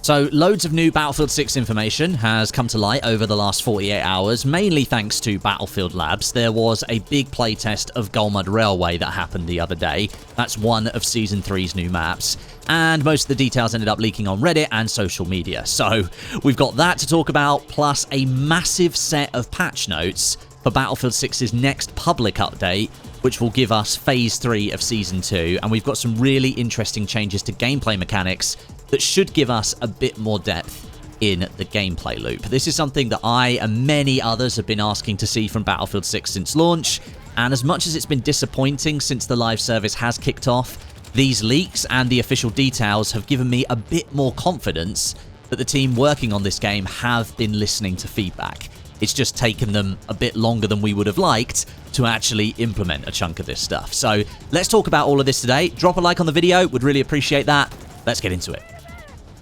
So, loads of new Battlefield 6 information has come to light over the last 48 hours, mainly thanks to Battlefield Labs. There was a big playtest of Gulmud Railway that happened the other day. That's one of Season 3's new maps. And most of the details ended up leaking on Reddit and social media. So, we've got that to talk about, plus a massive set of patch notes for Battlefield 6's next public update, which will give us Phase 3 of Season 2. And we've got some really interesting changes to gameplay mechanics that should give us a bit more depth in the gameplay loop. This is something that I and many others have been asking to see from Battlefield 6 since launch, and as much as it's been disappointing since the live service has kicked off, these leaks and the official details have given me a bit more confidence that the team working on this game have been listening to feedback. It's just taken them a bit longer than we would have liked to actually implement a chunk of this stuff. So let's talk about all of this today. Drop a like on the video, would really appreciate that. Let's get into it.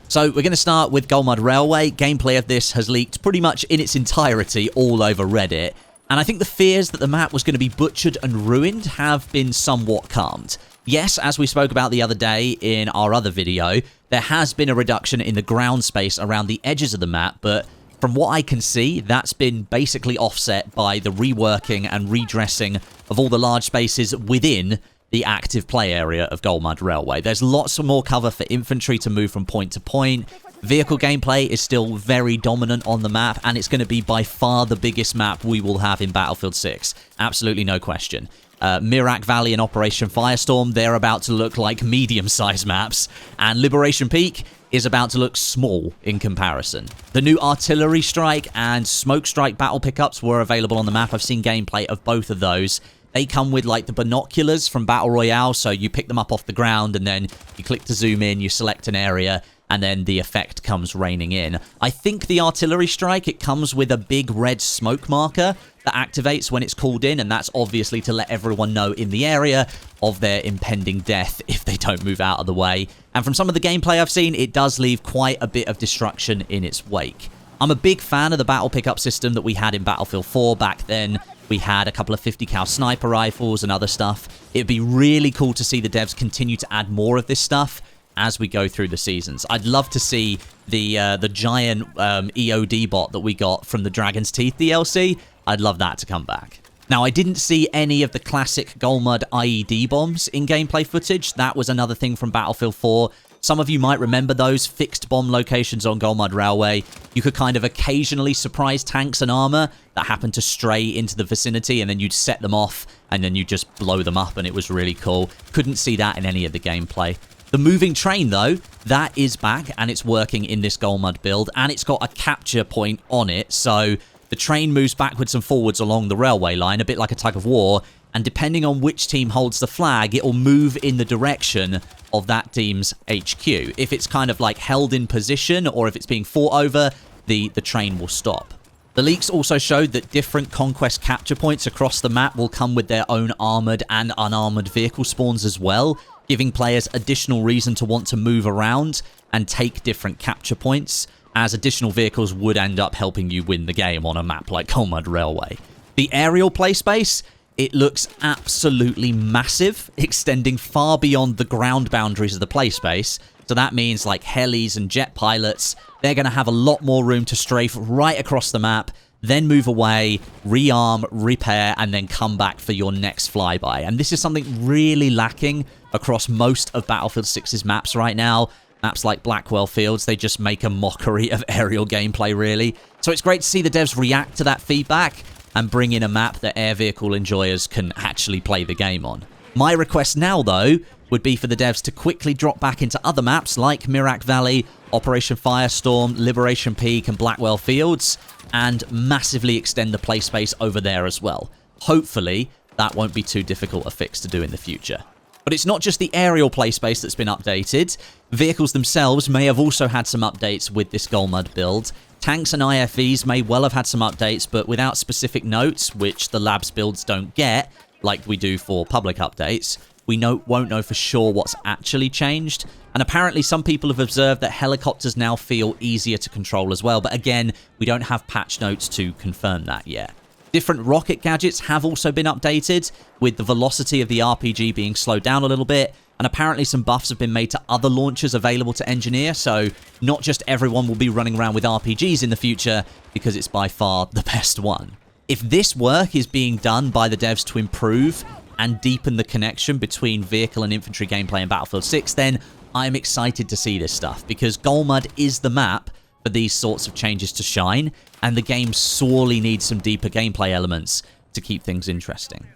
So we're going to start with Gulmud Railway. Gameplay of this has leaked pretty much in its entirety all over Reddit. And I think the fears that the map was going to be butchered and ruined have been somewhat calmed. Yes, as we spoke about the other day in our other video, there has been a reduction in the ground space around the edges of the map, but from what I can see, that's been basically offset by the reworking and redressing of all the large spaces within the active play area of Gulmud Railway. There's lots more cover for infantry to move from point to point. Vehicle gameplay is still very dominant on the map, and it's going to be by far the biggest map we will have in Battlefield 6. Absolutely no question. Mirak Valley and Operation Firestorm, they're about to look like medium-sized maps, and Liberation Peak is about to look small in comparison. The new Artillery Strike and Smoke Strike battle pickups were available on the map. I've seen gameplay of both of those. They come with like the binoculars from Battle Royale, so you pick them up off the ground and then you click to zoom in, you select an area, and then the effect comes raining in. I think the Artillery Strike, it comes with a big red smoke marker that activates when it's called in, and that's obviously to let everyone know in the area of their impending death if they don't move out of the way. And from some of the gameplay I've seen, it does leave quite a bit of destruction in its wake. I'm a big fan of the battle pickup system that we had in Battlefield 4 back then. We had a couple of 50 cal sniper rifles and other stuff. It'd be really cool to see the devs continue to add more of this stuff as we go through the seasons. I'd love to see the giant EOD bot that we got from the Dragon's Teeth DLC. I'd love that to come back. Now, I didn't see any of the classic Gulmud IED bombs in gameplay footage. That was another thing from Battlefield 4. Some of you might remember those fixed bomb locations on Gulmud Railway. You could kind of occasionally surprise tanks and armor that happened to stray into the vicinity, and then you'd set them off, and then you'd just blow them up, and it was really cool. Couldn't see that in any of the gameplay. The moving train, though, that is back, and it's working in this Gulmud build, and it's got a capture point on it, so the train moves backwards and forwards along the railway line, a bit like a tug of war, and depending on which team holds the flag, it will move in the direction of that team's HQ. If it's kind of like held in position, or if it's being fought over, the train will stop. The leaks also showed that different conquest capture points across the map will come with their own armoured and unarmoured vehicle spawns as well, giving players additional reason to want to move around and take different capture points, as additional vehicles would end up helping you win the game on a map like Gulmud Railway. The aerial play space, it looks absolutely massive, extending far beyond the ground boundaries of the play space. So that means like helis and jet pilots, they're going to have a lot more room to strafe right across the map, then move away, rearm, repair, and then come back for your next flyby. And this is something really lacking across most of Battlefield 6's maps right now. Maps like Blackwell Fields, they just make a mockery of aerial gameplay, really. So it's great to see the devs react to that feedback and bring in a map that air vehicle enjoyers can actually play the game on. My request now, though, would be for the devs to quickly drop back into other maps like Mirak Valley, Operation Firestorm, Liberation Peak, and Blackwell Fields, and massively extend the play space over there as well. Hopefully, that won't be too difficult a fix to do in the future. But it's not just the aerial play space that's been updated. Vehicles themselves may have also had some updates with this Gulmud build. Tanks and IFVs may well have had some updates, but without specific notes, which the labs builds don't get, like we do for public updates, we won't know for sure what's actually changed. And apparently some people have observed that helicopters now feel easier to control as well, but again, we don't have patch notes to confirm that yet. Different rocket gadgets have also been updated, with the velocity of the RPG being slowed down a little bit, and apparently some buffs have been made to other launchers available to engineer, so not just everyone will be running around with RPGs in the future, because it's by far the best one. If this work is being done by the devs to improve and deepen the connection between vehicle and infantry gameplay in Battlefield 6, then I'm excited to see this stuff, because Gulmud is the map for these sorts of changes to shine, and the game sorely needs some deeper gameplay elements to keep things interesting.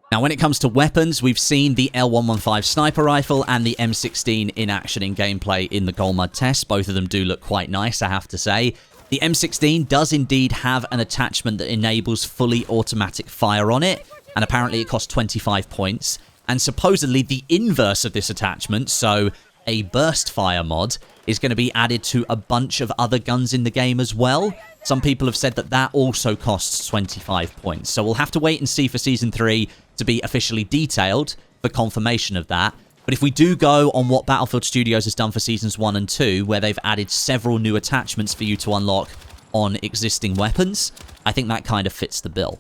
Now, when it comes to weapons, we've seen the L115 sniper rifle and the M16 in action in gameplay in the Gulmud test. Both of them do look quite nice, I have to say. The M16 does indeed have an attachment that enables fully automatic fire on it, and apparently it costs 25 points. And supposedly the inverse of this attachment, so a burst fire mod, is going to be added to a bunch of other guns in the game as well. Some people have said that that also costs 25 points. So we'll have to wait and see for Season 3 to be officially detailed for confirmation of that. But if we do go on what Battlefield Studios has done for Seasons 1 and 2, where they've added several new attachments for you to unlock on existing weapons, I think that kind of fits the bill.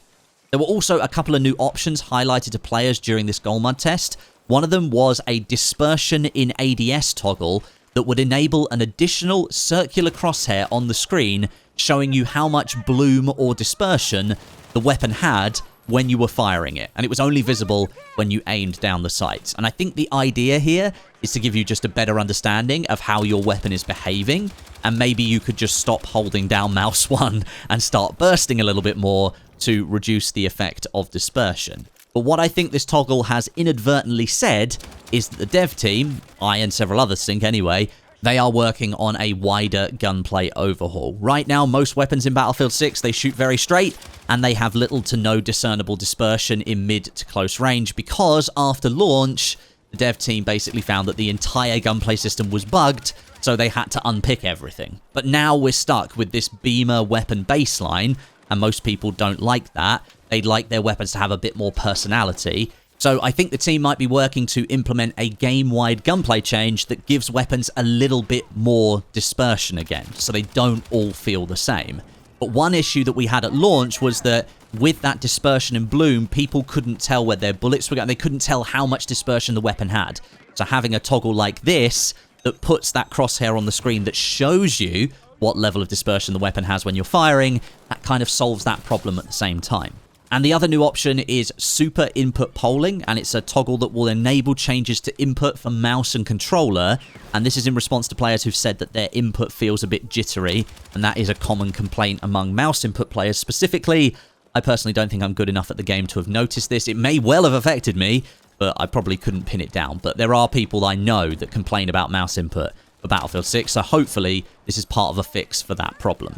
There were also a couple of new options highlighted to players during this Gulmud test. One of them was a dispersion in ADS toggle that would enable an additional circular crosshair on the screen showing you how much bloom or dispersion the weapon had when you were firing it. And it was only visible when you aimed down the sights. And I think the idea here is to give you just a better understanding of how your weapon is behaving. And maybe you could just stop holding down mouse 1 and start bursting a little bit more to reduce the effect of dispersion. But what I think this toggle has inadvertently said is that the dev team, I and several others think anyway, they are working on a wider gunplay overhaul. Right now, most weapons in Battlefield 6, they shoot very straight, and they have little to no discernible dispersion in mid to close range, because after launch, the dev team basically found that the entire gunplay system was bugged, so they had to unpick everything. But now we're stuck with this beamer weapon baseline, and most people don't like that. They'd like their weapons to have a bit more personality. So I think the team might be working to implement a game-wide gunplay change that gives weapons a little bit more dispersion again, so they don't all feel the same. But one issue that we had at launch was that with that dispersion and bloom, people couldn't tell where their bullets were going. They couldn't tell how much dispersion the weapon had. So having a toggle like this that puts that crosshair on the screen that shows you what level of dispersion the weapon has when you're firing, that kind of solves that problem at the same time. And the other new option is super input polling, and it's a toggle that will enable changes to input for mouse and controller, and this is in response to players who've said that their input feels a bit jittery, and that is a common complaint among mouse input players specifically. I personally don't think I'm good enough at the game to have noticed this. It may well have affected me, but I probably couldn't pin it down. But there are people I know that complain about mouse input for Battlefield 6, so hopefully this is part of a fix for that problem.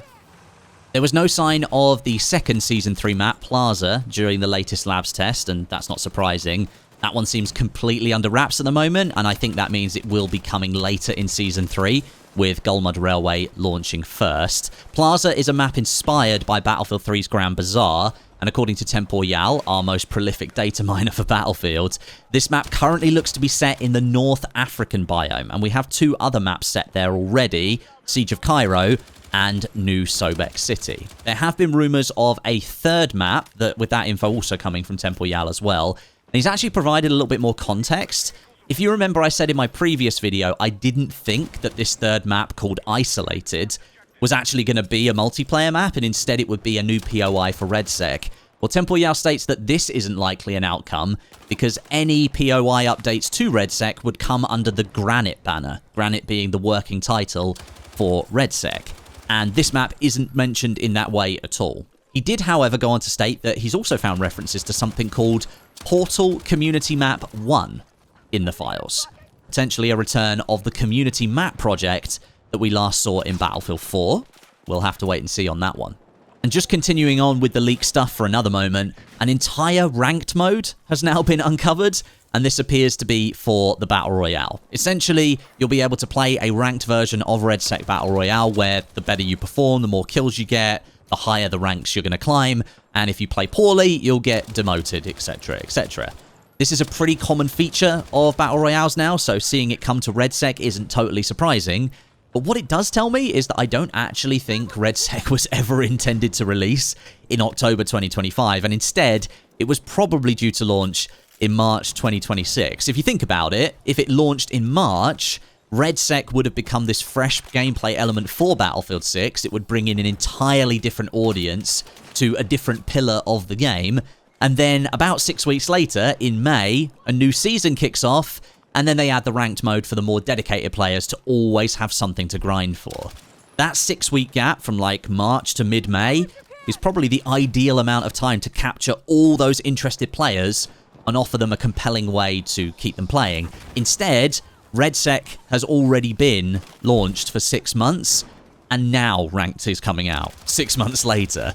There was no sign of the second Season 3 map, Plaza, during the latest labs test, and that's not surprising. That one seems completely under wraps at the moment, and I think that means it will be coming later in Season 3, with Gulmud Railway launching first. Plaza is a map inspired by Battlefield 3's Grand Bazaar, and according to Royale, our most prolific data miner for Battlefield, this map currently looks to be set in the North African biome, and we have two other maps set there already, Siege of Cairo and New Sobek City. There have been rumours of a third map, with that info also coming from Royale as well, and he's actually provided a little bit more context. If you remember, I said in my previous video, I didn't think that this third map called Isolated was actually going to be a multiplayer map, and instead it would be a new POI for RedSec. Well, Royale states that this isn't likely an outcome, because any POI updates to RedSec would come under the Granite banner, Granite being the working title for RedSec. And this map isn't mentioned in that way at all. He did, however, go on to state that he's also found references to something called Portal Community Map 1 in the files. Potentially a return of the Community Map project that we last saw in Battlefield 4. We'll have to wait and see on that one. And just continuing on with the leak stuff for another moment, an entire ranked mode has now been uncovered, and this appears to be for the Battle Royale. Essentially, you'll be able to play a ranked version of RedSec Battle Royale, where the better you perform, the more kills you get, the higher the ranks you're going to climb, and if you play poorly, you'll get demoted, etc, etc. This is a pretty common feature of Battle Royales now, so seeing it come to RedSec isn't totally surprising. But what it does tell me is that I don't actually think RedSec was ever intended to release in October 2025, and instead, it was probably due to launch in March 2026. If you think about it, if it launched in March, RedSec would have become this fresh gameplay element for Battlefield 6. It would bring in an entirely different audience to a different pillar of the game. And then about 6 weeks later, in May, a new season kicks off, and then they add the ranked mode for the more dedicated players to always have something to grind for. That 6-week gap from like March to mid-May is probably the ideal amount of time to capture all those interested players and offer them a compelling way to keep them playing. Instead, RedSec has already been launched for 6 months, and now Ranked is coming out 6 months later.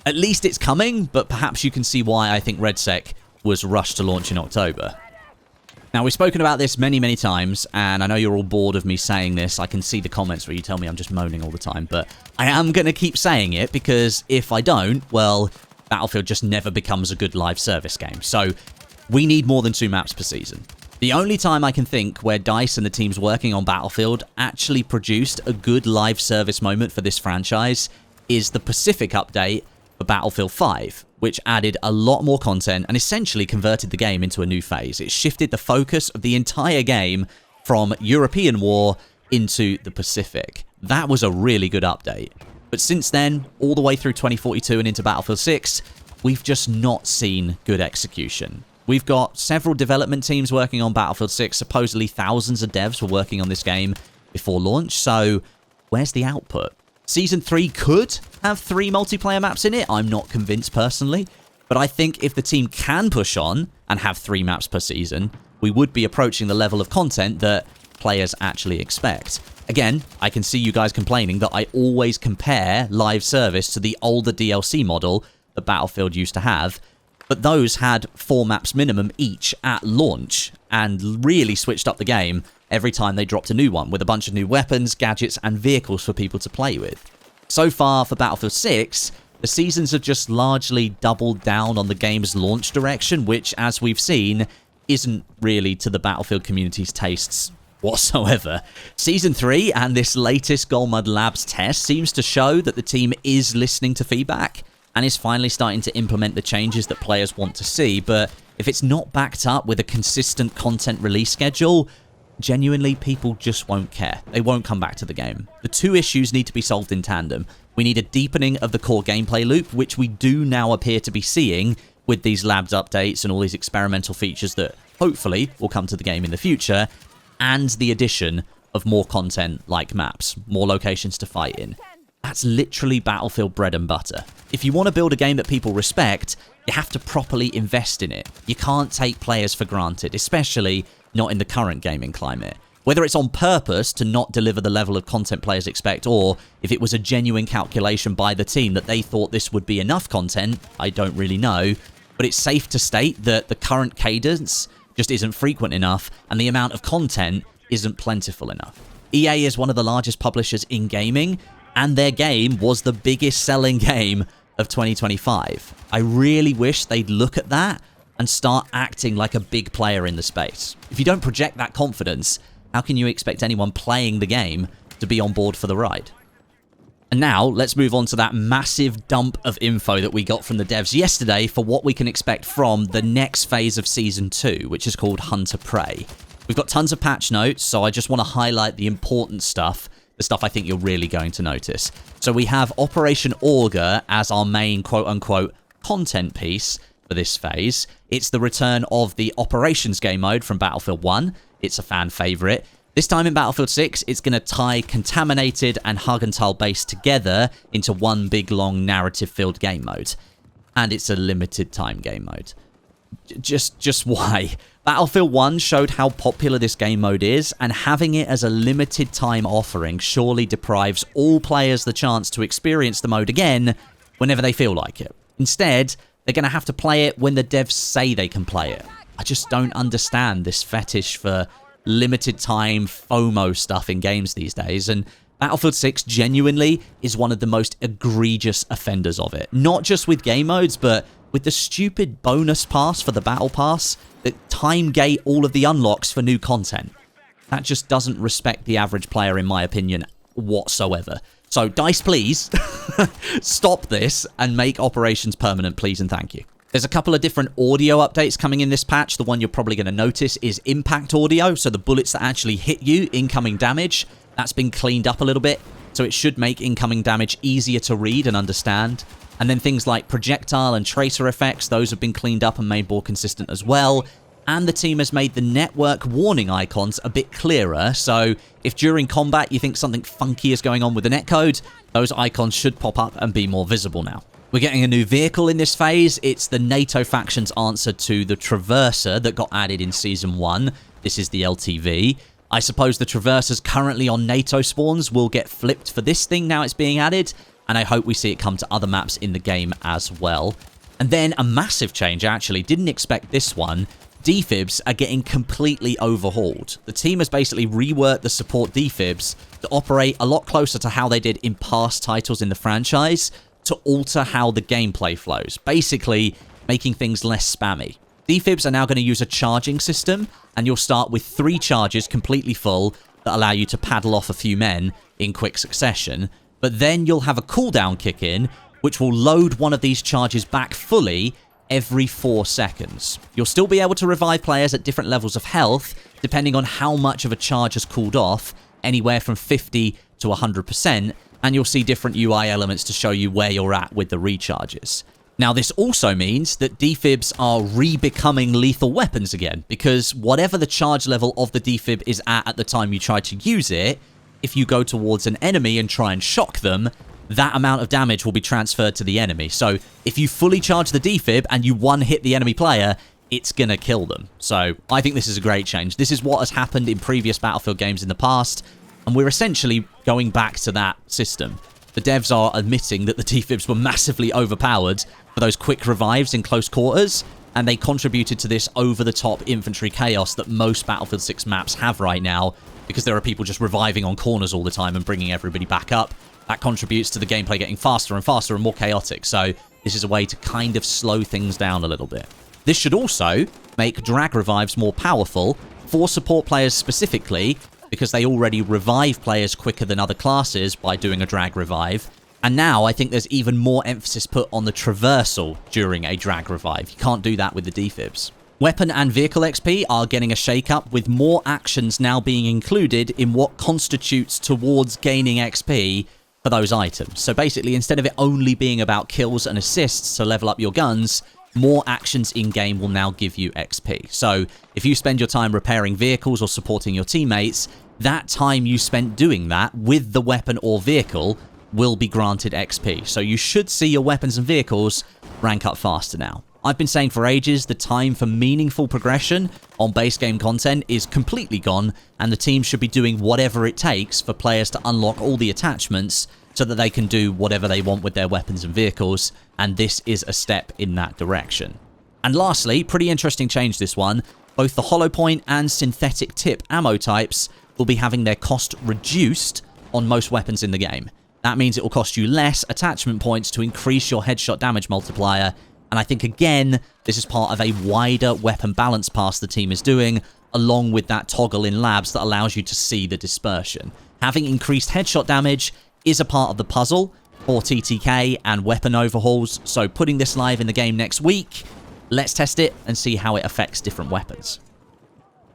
At least it's coming, but perhaps you can see why I think RedSec was rushed to launch in October. Now, we've spoken about this many, many times, and I know you're all bored of me saying this. I can see the comments where you tell me I'm just moaning all the time, but I am going to keep saying it, because if I don't, well, Battlefield just never becomes a good live service game. So we need more than 2 maps per season. The only time I can think where DICE and the teams working on Battlefield actually produced a good live service moment for this franchise is the Pacific update for Battlefield 5, which added a lot more content and essentially converted the game into a new phase. It shifted the focus of the entire game from European war into the Pacific. That was a really good update. But since then, all the way through 2042 and into Battlefield 6, we've just not seen good execution. We've got several development teams working on Battlefield 6. Supposedly thousands of devs were working on this game before launch. So where's the output? Season 3 could have 3 multiplayer maps in it. I'm not convinced personally. But I think if the team can push on and have 3 maps per season, we would be approaching the level of content that players actually expect. Again, I can see you guys complaining that I always compare live service to the older DLC model that Battlefield used to have. But those had 4 maps minimum each at launch and really switched up the game every time they dropped a new one with a bunch of new weapons, gadgets, and vehicles for people to play with. So far for Battlefield 6, the seasons have just largely doubled down on the game's launch direction, which, as we've seen, isn't really to the Battlefield community's tastes whatsoever. Season 3 and this latest Gulmud Labs test seems to show that the team is listening to feedback and is finally starting to implement the changes that players want to see, but if it's not backed up with a consistent content release schedule, genuinely people just won't care. They won't come back to the game. The 2 issues need to be solved in tandem. We need a deepening of the core gameplay loop, which we do now appear to be seeing with these labs updates and all these experimental features that hopefully will come to the game in the future, and the addition of more content like maps, more locations to fight in. That's literally Battlefield bread and butter. If you want to build a game that people respect, you have to properly invest in it. You can't take players for granted, especially not in the current gaming climate. Whether it's on purpose to not deliver the level of content players expect, or if it was a genuine calculation by the team that they thought this would be enough content, I don't really know. But it's safe to state that the current cadence just isn't frequent enough, and the amount of content isn't plentiful enough. EA is one of the largest publishers in gaming, and their game was the biggest selling game of 2025. I really wish they'd look at that and start acting like a big player in the space. If you don't project that confidence, how can you expect anyone playing the game to be on board for the ride? And now, let's move on to that massive dump of info that we got from the devs yesterday for what we can expect from the next phase of Season 2, which is called Hunter Prey. We've got tons of patch notes, so I just want to highlight the important stuff, the stuff I think you're really going to notice. So we have Operation Augur as our main quote-unquote content piece for this phase. It's the return of the Operations game mode from Battlefield 1. It's a fan favorite. This time in Battlefield 6, it's going to tie Contaminated and Hagenthal base together into one big long narrative-filled game mode. And it's a limited time game mode. Just why? Battlefield 1 showed how popular this game mode is, and having it as a limited time offering surely deprives all players the chance to experience the mode again whenever they feel like it. Instead, they're going to have to play it when the devs say they can play it. I just don't understand this fetish for limited time FOMO stuff in games these days, and Battlefield 6 genuinely is one of the most egregious offenders of it. Not just with game modes, but with the stupid bonus pass for the Battle Pass that time gate all of the unlocks for new content. That just doesn't respect the average player, in my opinion, whatsoever. So, DICE, please, stop this and make operations permanent, please and thank you. There's a couple of different audio updates coming in this patch. The one you're probably going to notice is impact audio, so the bullets that actually hit you, incoming damage, that's been cleaned up a little bit, so it should make incoming damage easier to read and understand. And then things like projectile and tracer effects, those have been cleaned up and made more consistent as well. And the team has made the network warning icons a bit clearer, so if during combat you think something funky is going on with the netcode, those icons should pop up and be more visible now. We're getting a new vehicle in this phase. It's the NATO faction's answer to the Traverser that got added in Season 1. This is the LTV. I suppose the Traversers currently on NATO spawns will get flipped for this thing now it's being added, and I hope we see it come to other maps in the game as well. And then a massive change, actually. Didn't expect this one. Defibs are getting completely overhauled. The team has basically reworked the support defibs to operate a lot closer to how they did in past titles in the franchise, to alter how the gameplay flows, basically making things less spammy. Defibs are now going to use a charging system, and you'll start with 3 charges completely full that allow you to paddle off a few men in quick succession, but then you'll have a cooldown kick in, which will load one of these charges back fully every 4 seconds. You'll still be able to revive players at different levels of health, depending on how much of a charge has cooled off, anywhere from 50 to 100%, and you'll see different UI elements to show you where you're at with the recharges. Now, this also means that defibs are re-becoming lethal weapons again, because whatever the charge level of the defib is at the time you try to use it, if you go towards an enemy and try and shock them, that amount of damage will be transferred to the enemy. So if you fully charge the defib and you one-hit the enemy player, it's gonna kill them. So I think this is a great change. This is what has happened in previous Battlefield games in the past, and we're essentially going back to that system. The devs are admitting that the defibs were massively overpowered for those quick revives in close quarters, and they contributed to this over-the-top infantry chaos that most Battlefield 6 maps have right now, because there are people just reviving on corners all the time and bringing everybody back up. That contributes to the gameplay getting faster and faster and more chaotic, so this is a way to kind of slow things down a little bit. This should also make drag revives more powerful for support players specifically, because they already revive players quicker than other classes by doing a drag revive. And now I think there's even more emphasis put on the traversal during a drag revive. You can't do that with the defibs. Weapon and vehicle XP are getting a shake-up, with more actions now being included in what constitutes towards gaining XP for those items. So basically, instead of it only being about kills and assists to level up your guns, more actions in-game will now give you XP. So if you spend your time repairing vehicles or supporting your teammates, that time you spent doing that with the weapon or vehicle will be granted XP. So you should see your weapons and vehicles rank up faster now. I've been saying for ages the time for meaningful progression on base game content is completely gone, and the team should be doing whatever it takes for players to unlock all the attachments so that they can do whatever they want with their weapons and vehicles, and this is a step in that direction. And lastly, pretty interesting change this one, both the hollow point and synthetic tip ammo types will be having their cost reduced on most weapons in the game. That means it will cost you less attachment points to increase your headshot damage multiplier, and I think again, this is part of a wider weapon balance pass the team is doing, along with that toggle in labs that allows you to see the dispersion. Having increased headshot damage is a part of the puzzle for TTK and weapon overhauls, so putting this live in the game next week, let's test it and see how it affects different weapons.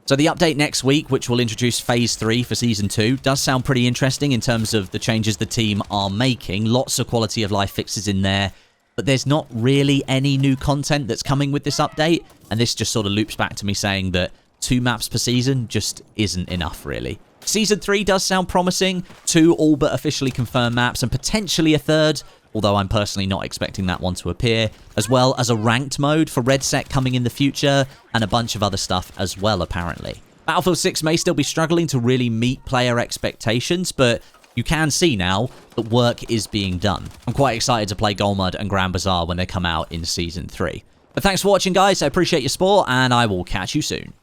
So the update next week, which will introduce Phase 3 for Season 2, does sound pretty interesting in terms of the changes the team are making. Lots of quality of life fixes in there, but there's not really any new content that's coming with this update, and this just sort of loops back to me saying that 2 maps per season just isn't enough, really. Season 3 does sound promising, 2 all but officially confirmed maps, and potentially a 3rd, although I'm personally not expecting that one to appear, as well as a ranked mode for Red Set coming in the future, and a bunch of other stuff as well, apparently. Battlefield 6 may still be struggling to really meet player expectations, but you can see now that work is being done. I'm quite excited to play Gulmud and Grand Bazaar when they come out in Season 3. But thanks for watching, guys. I appreciate your support, and I will catch you soon.